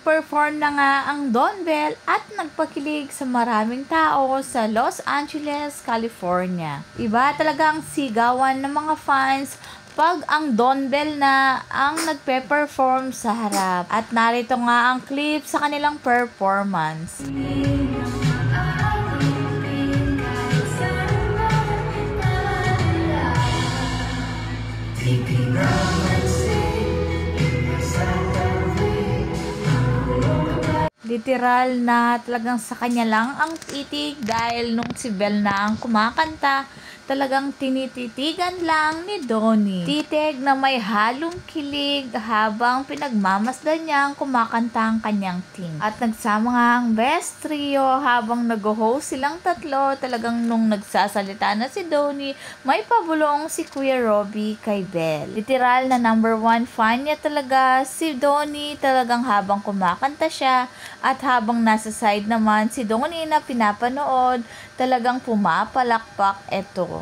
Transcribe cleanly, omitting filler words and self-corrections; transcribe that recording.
Nag-perform na nga ang Don Bell at nagpakilig sa maraming tao sa Los Angeles, California. Iba talaga ang sigawan ng mga fans pag ang Don Bell na ang nagpe-perform sa harap. At narito nga ang clip sa kanilang performance. Literal na talagang sa kanya lang ang titig dahil nung si Bell na ang kumakanta, talagang tinititigan lang ni Donnie. Titig na may halong kilig habang pinagmamasdan niya ang kumakanta ang kanyang team. At nagsama nga ang best trio habang nag-host silang tatlo. Talagang nung nagsasalita na si Donnie, may pabulong si Kuya Robbie kay Bell. Literal na number 1 fan niya talaga si Donnie, talagang habang kumakanta siya at habang nasa side naman si Donnie na pinapanood, talagang pumapalakpak ito.